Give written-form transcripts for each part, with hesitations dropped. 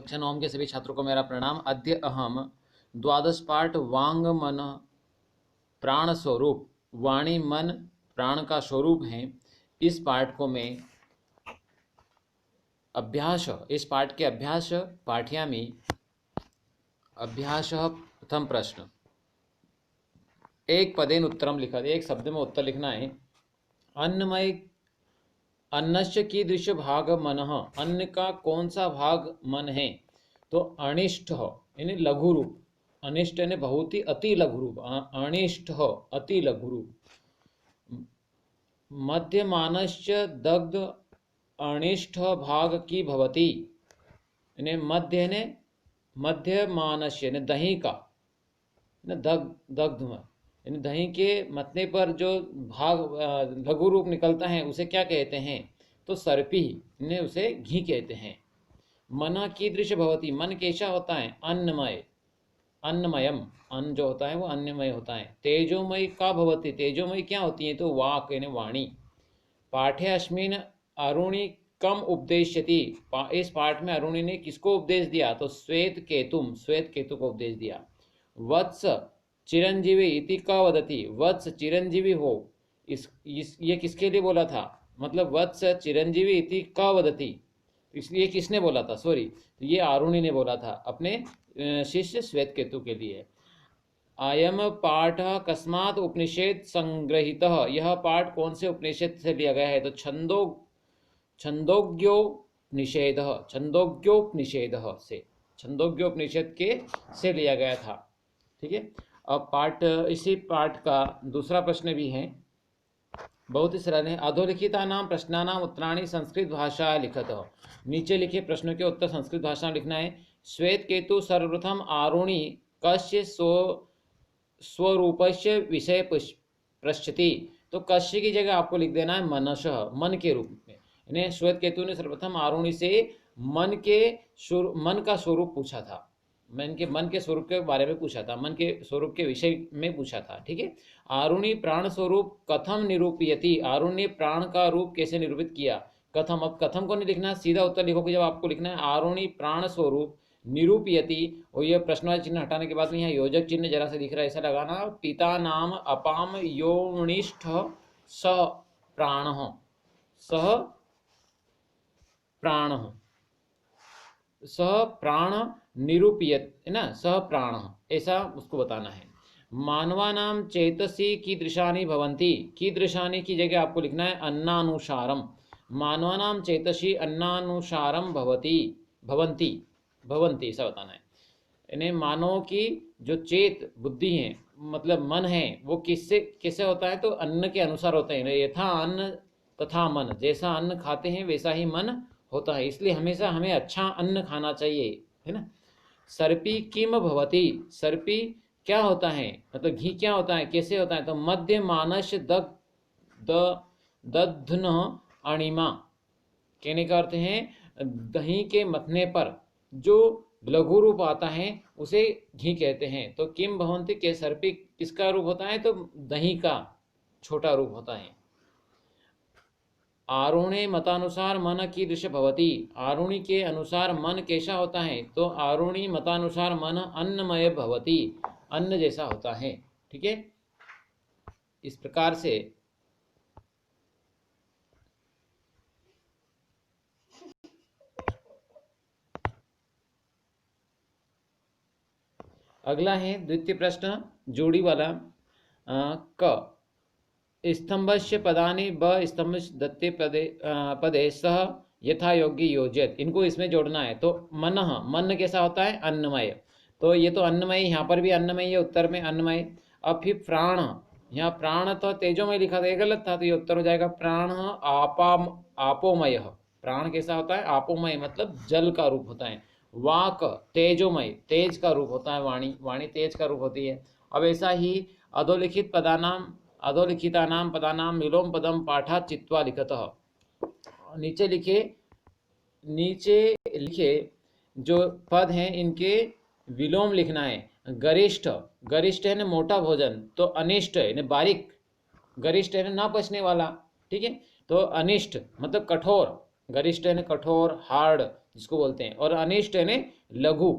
कक्षा 9 के सभी छात्रों को मेरा प्रणाम। अद्य अहम द्वादश पाठ वांग मन प्राण स्वरूप, वाणी मन प्राण का स्वरूप है, इस पाठ को मैं इस पाठ के अभ्यास पाठ्यामी अभ्यास प्रथम प्रश्न एक पदेन उत्तरम लिखा, एक शब्द में उत्तर लिखना है। अन्नमय अन्नस्य कीदृश भाग मनः, अन्न का कौन सा भाग मन है? तो अनिष्ठ यानी लघु रूप, अनिष्ट यानी बहुत ही अति लघु रूप, अनिष्ठ अति लघु रूप। मध्यमानस्य दग्ध अनिष्ठ भाग की भवति, यानी मध्य यानी मध्यमानस्य यानी दही का, दग्ध यानी दही के मतने पर जो भाग लघु रूप निकलता है उसे क्या कहते हैं? तो सर्पी ने उसे घी कहते हैं। मना कीदृश भवति, मन कैसा होता है? अन्नमय, अन्नमयम, अन्न जो होता है वो अन्नमय होता है। तेजोमय का भवति, तेजोमय क्या होती है? तो वाक यानी वाणी। पाठे अस्मिन अरुणि कम उपदेश्यति, इस पाठ में अरुणि ने किसको उपदेश दिया? तो श्वेत केतुम, श्वेत केतु को उपदेश दिया। वत्स चिरंजीवी इति का वदति, वत्स चिरंजीवी हो, ये किसके लिए बोला था? मतलब वत्स चिरंजीवी इति का वदति, इसलिए किसने बोला था? सॉरी, तो ये आरुणि ने बोला था अपने शिष्य श्वेत केतु के लिए। अयम पाठ कस्मात् उपनिषद संग्रहित, यह पाठ कौन से उपनिषद से लिया गया है? तो छंदोग्योपनिषेद, छंदोग्योपनिषेद से, छंदोग्योपनिषद के से लिया गया था। ठीक है। अब इसी पाठ का दूसरा प्रश्न भी है, बहुत ही सरल है। अधोलिखिता नाम प्रश्नानाम उत्तराणि संस्कृत भाषा लिखत, नीचे लिखे प्रश्नों के उत्तर संस्कृत भाषा में लिखना है। श्वेत केतु सर्वप्रथम आरुणि कस्य स्वरूपस्य विषय पृच्छति, तो कस्य की जगह आपको लिख देना है मनसः, मन के रूप में। यानी श्वेत केतु ने सर्वप्रथम आरुणि से मन का स्वरूप पूछा था, मन के स्वरूप के बारे में पूछा था, मन के स्वरूप के विषय में पूछा था। ठीक है। आरुणि प्राण स्वरूप कथम निरूपयति, आरुणि ने प्राण का रूप कैसे निरूपित किया? कथम, अब कथम को नहीं लिखना, सीधा उत्तर लिखोगे जब आपको लिखना है आरुणि प्राण स्वरूप निरूपयति, और यह प्रश्नवाची चिन्ह हटाने के बाद में यहाँ योजक चिन्ह जरा से दिख रहा है, ऐसा लगाना। पिता नाम अपाम योनिष्ठ स प्राण, सह प्राण, सह प्राण निरूपियत है ना, सह प्राण, ऐसा उसको बताना है। मानवानाम चेतसी कीदृशानि भवन्ति, कीदृशानि की जगह आपको लिखना है अन्नानुसारम, मानवानाम चेतसी अन्नानुसारम भवति, भवन्ति ऐसा बताना है। यानी मानव की जो चेत बुद्धि है, मतलब मन है, वो किससे होता है? तो अन्न के अनुसार होता है। यथा अन्न तथा मन, जैसा अन्न खाते हैं वैसा ही मन होता है, इसलिए हमेशा हमें अच्छा अन्न खाना चाहिए, है ना। सर्पी किम भवति, सर्पी क्या होता है? मतलब घी क्या होता है, कैसे होता है? तो मध्य मानस दध्न अणिमा, कहने का अर्थ है दही के मथने पर जो लघु रूप आता है उसे घी कहते हैं। तो किम भवन्ति के सर्पी किसका रूप होता है? तो दही का छोटा रूप होता है। आरुणे मतानुसार मन कीदृश भवति, आरुणि के अनुसार मन कैसा होता है? तो आरुणि मतानुसार मन अन्नमय भवति, अन्न जैसा होता है। ठीक है। इस प्रकार से अगला है द्वितीय प्रश्न, जोड़ी वाला। क स्तंभस्य पदानि ब स्तंभ दत्ते पदे सह यथा योग्य योजित, इनको इसमें जोड़ना है। तो मन कैसा होता है? अन्नमय, तो ये तो अन्नमय, यहाँ पर भी अन्नमय है, उत्तर में अन्नमय। अब फिर प्राण, यहाँ प्राण तो तेजोमय लिखा था, ये गलत था, तो ये उत्तर हो जाएगा प्राण आपोमय, प्राण कैसा होता है? आपोमय, मतलब जल का रूप होता है। वाक तेजोमय, तेज का रूप होता है, वाणी तेज का रूप होती है। अब ऐसा ही अधोलिखितानाम पदानाम विलोम पदम पाठात् चित्वा लिखतः, नीचे लिखे जो पद हैं इनके विलोम लिखना है। गरिष्ठ, गरिष्ठ है ना मोटा भोजन, तो अनिष्ट है ना बारीक, गरिष्ठ है ना पचने वाला। ठीक है। तो अनिष्ट मतलब कठोर, गरिष्ठ है ना कठोर, हार्ड, जिसको बोलते हैं। और अनिष्ट यानी लघु,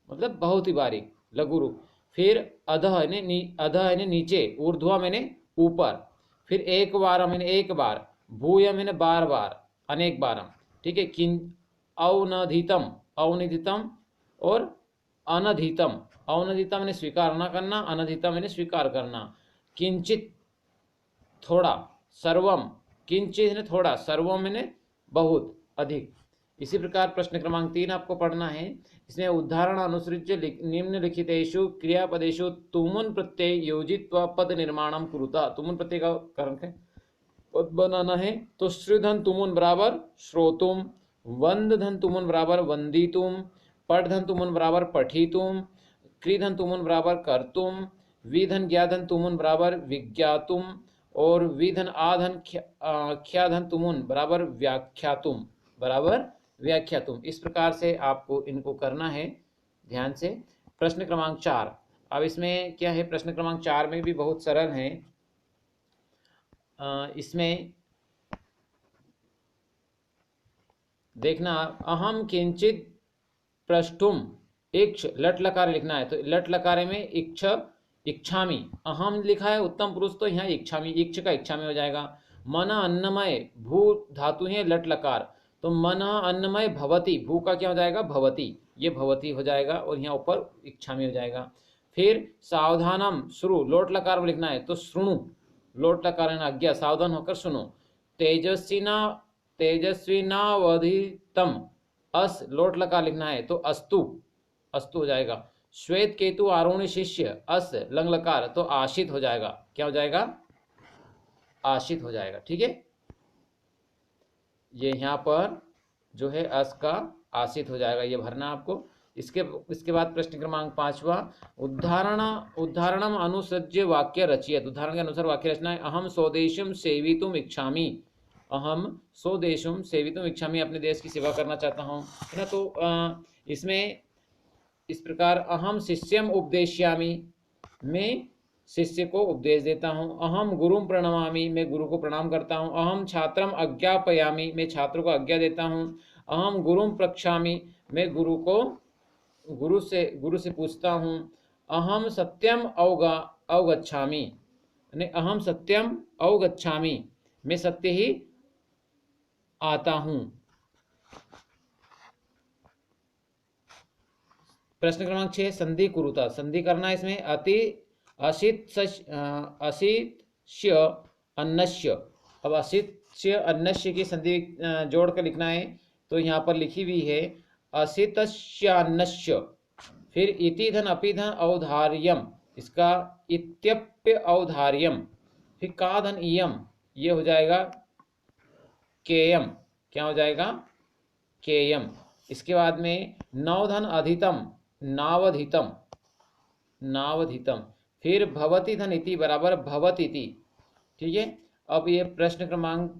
मतलब बहुत ही बारीक, लघु रूप। फिर अधः यानी अधः यानी नीचे, ऊर्ध्वा मैंने ऊपर। फिर एक बार मैंने एक बार, भूय मैंने बार बार, अनेक बार, ठीक है। किन अवनधितम, अवनिधितम और अनधितम। अवनधितम मैंने स्वीकार न करना, अनधितम मैंने स्वीकार करना। किंचित थोड़ा, सर्वम किंचित ने थोड़ा, सर्वम मैंने बहुत, अधिक। इसी प्रकार प्रश्न क्रमांक 3 आपको पढ़ना है। इसमें उदाहरण अनुसृत्य निम्नलिखितेषु क्रियापदेषु तुमुन प्रत्यय योजित्वा पद निर्माणम कुरुता। तुमुन प्रत्यय का कारण है पद बनाना है। तो श्रुधन तुमुन बराबर श्रोतुम, वंद धन तुमुन बराबर वंदितुम, पठ धन तुमुन बराबर पठितुम, क्रीधन तुमुन बराबर कर्तुम, विधन ज्ञाधन तुमुन बराबर विज्ञातुम, और विधन आधन ख्याधन तुमुन बराबर व्याख्यातुम, बराबर व्याख्यातुम। इस प्रकार से आपको इनको करना है ध्यान से। प्रश्न क्रमांक 4, अब इसमें क्या है, प्रश्न क्रमांक 4 में भी बहुत सरल है। इसमें देखना, अहम किंचित प्रष्टुम, इक्ष लट लकार लिखना है। तो लट लकारे में इक्ष इच्छामी, अहम लिखा है उत्तम पुरुष, तो यहाँ इच्छामी, इक्ष का इच्छामी हो जाएगा। मन अन्नमय, भू धातु है लट लकार, तो मन अन्नमय भवती, भू का क्या हो जाएगा भवती, ये भवती हो जाएगा, और यहाँ ऊपर इच्छामी हो जाएगा। फिर सावधानम, श्रु लोट लकार में लिखना है, तो श्रृणु, लोट लकार आज्ञा, सावधान होकर सुनो। तेजस्विना, तेजस्विनावधितम, अस लोट लकार लिखना है, तो अस्तु, अस्तु हो जाएगा। श्वेत केतु आरोणी शिष्य, अस लंग लकार, तो आशित हो जाएगा, क्या हो जाएगा आशित हो जाएगा, ठीक है। ये यहाँ पर जो है अस का आशित हो जाएगा, ये भरना आपको। इसके बाद प्रश्न क्रमांक 5वां, उदाहरणम अनुसृज्य वाक्य रचियत। उदाहरण के अनुसार वाक्य रचना है। अहम स्वदेशम सेवितुम इच्छामि, अहम स्वदेशम सेवितुम इच्छामि, अपने देश की सेवा करना चाहता हूँ, है ना। तो इसमें इस प्रकार, अहम शिष्यम उपदेश्यामि, मैं शिष्य को उपदेश देता हूँ। अहम गुरुम प्रणमामि, मैं गुरु को प्रणाम करता हूँ। अहम छात्रम अज्ञापयामि, मैं छात्र को आज्ञा देता हूँ। अहम गुरुम प्रक्षामि, मैं गुरु से पूछता हूँ। अहम सत्यम अवगच्छामि, यानी अहम सत्यम अवगच्छामि, मैं सत्य ही आता हूँ। प्रश्न क्रमांक 6, संधि कुरुता, संधि करना है इसमें। असित्य अन्नस्य, अब असित्य अन्नस्य की संधि जोड़ कर लिखना है। तो यहाँ पर लिखी हुई है असितस्यान्नस्य, फिर इति धन अपि धन औधार्यम, इसका इत्यप्य औधार्यम, फिर का धन इयम, ये हो जाएगा केयम, क्या हो जाएगा केयम। इसके बाद में नवधन अधितम, नावधितम, नावधितम, फिर भवति धन इति बराबर भवतिति, ठीक है। अब ये प्रश्न क्रमांक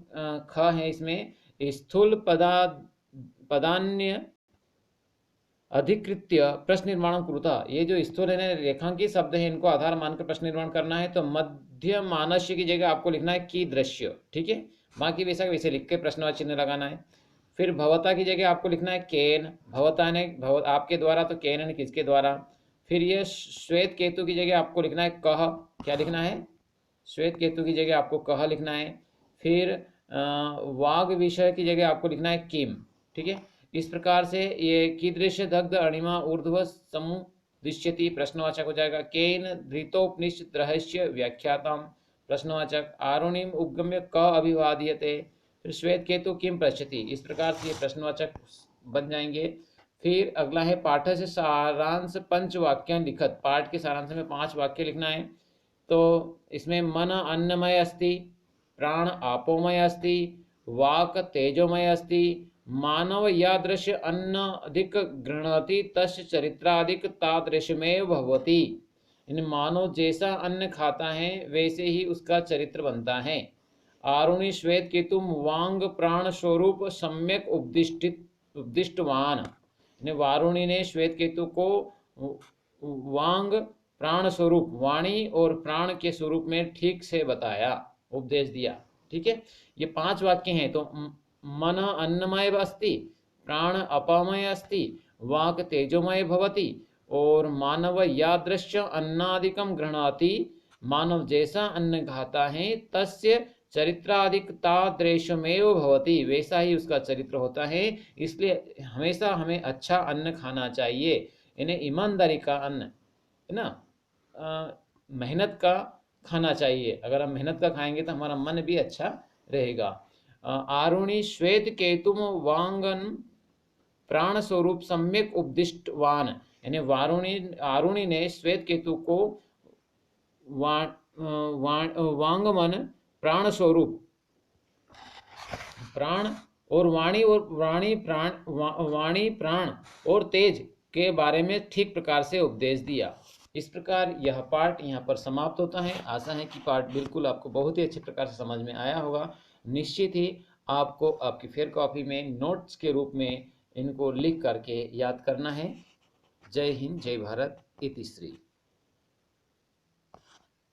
ख है। इसमें स्थूल पदान्य अधिकृत्य प्रश्न निर्माण कुरुता, ये जो स्थूल है रेखांकित शब्द है, इनको आधार मानकर प्रश्न निर्माण करना है। तो मध्य मानस्य की जगह आपको लिखना है की दृश्य, ठीक है। बाकी वैसा वैसे लिख के प्रश्नवाची चिन्ह लगाना है। फिर भवता की जगह आपको लिखना है केन, भवता ने आपके द्वारा, तो केन ने किसके द्वारा। फिर ये श्वेत केतु की जगह आपको लिखना है कह, क्या लिखना है श्वेत केतु की जगह आपको कह लिखना है। फिर वाग विषय की जगह आपको लिखना है किम, ठीक है। इस प्रकार से ये कीदृश दग्ध अणिमा ऊर्ध्व समुदिश्यति प्रश्नवाचक हो जाएगा। केन धृतोपनिषद रहस्य व्याख्याताम प्रश्नवाचक। आरुणिम उपगम्य क अभिवाद्यते, फिर श्वेत केतु किम पृच्छति, इस प्रकार से ये प्रश्नवाचक बन जाएंगे। फिर अगला है पाठ से सारांश पंच वाक्य लिखत, पाठ के सारांश में 5 वाक्य लिखना है। तो इसमें मन अन्नमय अस्ति, प्राण आपोमय अस्ति, वाक तेजोमय अस्ति, मानव यादृश अन्न अधिक गृह्णाति तस्य चरित्राधिक तादृशमेव भवति, इन मानव जैसा अन्न खाता है वैसे ही उसका चरित्र बनता है। आरुणि श्वेत केतुम वांग प्राण स्वरूप सम्यक उपदिष्टवान, वारुणी ने श्वेत केतु को वांग प्राण स्वरूप, वाणी और प्राण के स्वरूप में ठीक से बताया, उपदेश दिया, ठीक है। ये 5 वाक्य हैं। तो मन अन्नमय अस्ति, प्राण अपामय अस्ति, वाक् तेजोमय भवति, और मानव यादृश अन्नादिकं गृह्णाति, मानव जैसा अन्न खाता है तस्य चरित्रादिक तादृशमेव भवति, वैसा ही उसका चरित्र होता है। इसलिए हमेशा हमें अच्छा अन्न खाना चाहिए, यानी ईमानदारी का अन्न, है ना, मेहनत का खाना चाहिए। अगर हम मेहनत का खाएंगे तो हमारा मन भी अच्छा रहेगा। आरुणि श्वेत केतुम वांगन प्राण स्वरूप सम्यक उपदिष्टवान, यानी आरुणि ने श्वेत केतु को वांगमन प्राण स्वरूप, प्राण और वाणी प्राण और तेज के बारे में ठीक प्रकार से उपदेश दिया। इस प्रकार यह पाठ यहाँ पर समाप्त होता है। आशा है कि पाठ बिल्कुल आपको बहुत ही अच्छे प्रकार से समझ में आया होगा। निश्चित ही आपको आपकी फेयर कॉपी में नोट्स के रूप में इनको लिख करके याद करना है। जय हिंद, जय भारत, इति श्री।